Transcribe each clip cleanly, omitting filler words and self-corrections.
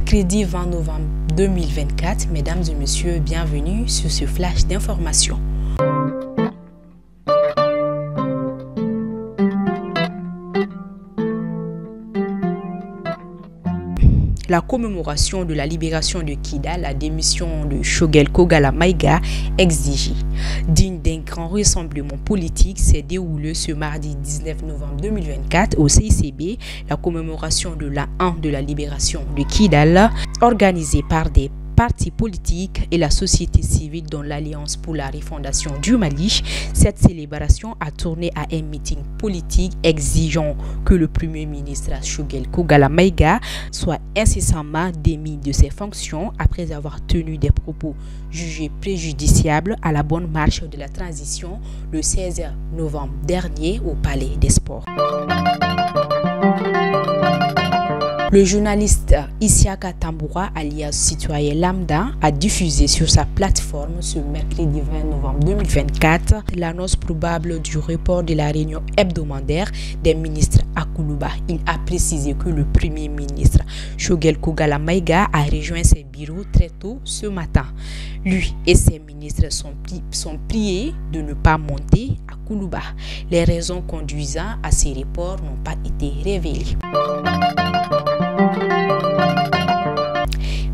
Mercredi 20 novembre 2024, mesdames et messieurs, bienvenue sur ce flash d'information. La commémoration de la libération de Kidal, la démission de Shogel Kogala Maïga exigée. Digne d'un grand rassemblement politique, s'est déroulé ce mardi 19 novembre 2024 au CICB, la commémoration de l'an de la libération de Kidal, organisée par des partis politiques et la société civile dans l'Alliance pour la refondation du Mali. Cette célébration a tourné à un meeting politique exigeant que le Premier ministre Shogel Kogala Maïga soit incessamment démis de ses fonctions après avoir tenu des propos jugés préjudiciables à la bonne marche de la transition le 16 novembre dernier au Palais des Sports. Le journaliste Isiaka Tamboura, alias Citoyen Lambda, a diffusé sur sa plateforme ce mercredi 20 novembre 2024 l'annonce probable du report de la réunion hebdomadaire des ministres à Koulouba. Il a précisé que le Premier ministre Shogel Kogala Maïga a rejoint ses bureaux très tôt ce matin. Lui et ses ministres sont priés de ne pas monter à Koulouba. Les raisons conduisant à ces reports n'ont pas été révélées.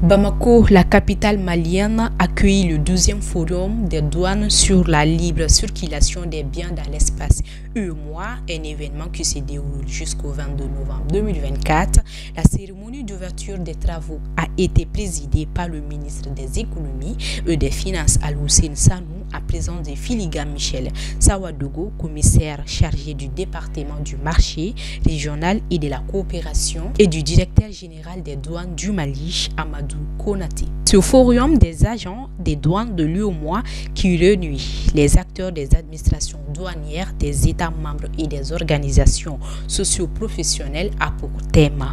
Bamako, la capitale malienne, accueille le 12e forum des douanes sur la libre circulation des biens dans l'espace UEMOA, un événement qui se déroule jusqu'au 22 novembre 2024. La cérémonie d'ouverture des travaux a été présidée par le ministre des Économies et des Finances Al-Hussein Sanou, en présence de Filiga Michel Sawadogo, commissaire chargé du département du marché régional et de la coopération, et du directeur général des douanes du Mali, Amadou Konaté. Ce forum des agents des douanes de l'UEMOA qui réunit les acteurs des administrations douanières des États membres et des organisations socio-professionnelles a pour thème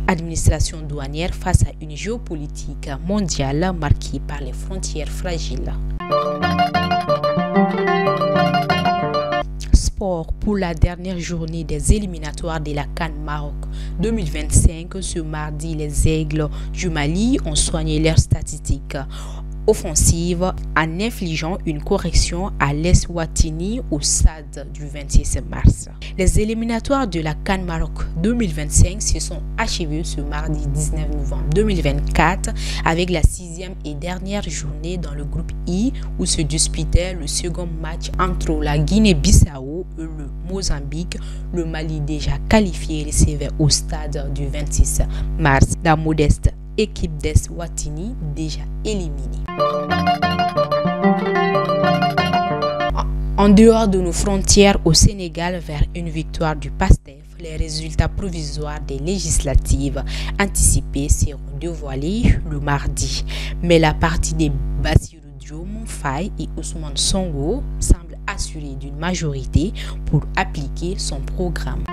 administration douanière face à une géopolitique mondiale marquée par les frontières fragiles. Sport pour la dernière journée des éliminatoires de la CAN Maroc 2025. Ce mardi, les Aigles du Mali ont soigné leurs statistiques offensive en infligeant une correction à l'Eswatini au stade du 26 mars. Les éliminatoires de la CAN Maroc 2025 se sont achevés ce mardi 19 novembre 2024 avec la 6e et dernière journée dans le groupe I où se disputait le second match entre la Guinée-Bissau et le Mozambique. Le Mali déjà qualifié recevait au stade du 26 mars la modeste équipe d'Eswatini déjà éliminée. En dehors de nos frontières au Sénégal, vers une victoire du PASTEF, les résultats provisoires des législatives anticipées seront dévoilés le mardi. Mais la partie des Bassirou Diomaye Faye et Ousmane Sonko semble assurée d'une majorité pour appliquer son programme.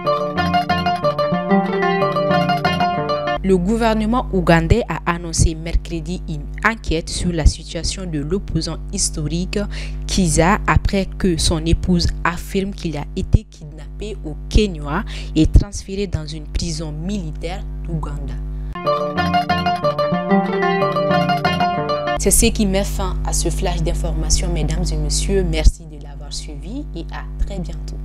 Le gouvernement ougandais a annoncé mercredi une enquête sur la situation de l'opposant historique Kizza après que son épouse affirme qu'il a été kidnappé au Kenya et transféré dans une prison militaire d'Ouganda. C'est ce qui met fin à ce flash d'information, mesdames et messieurs. Merci de l'avoir suivi et à très bientôt.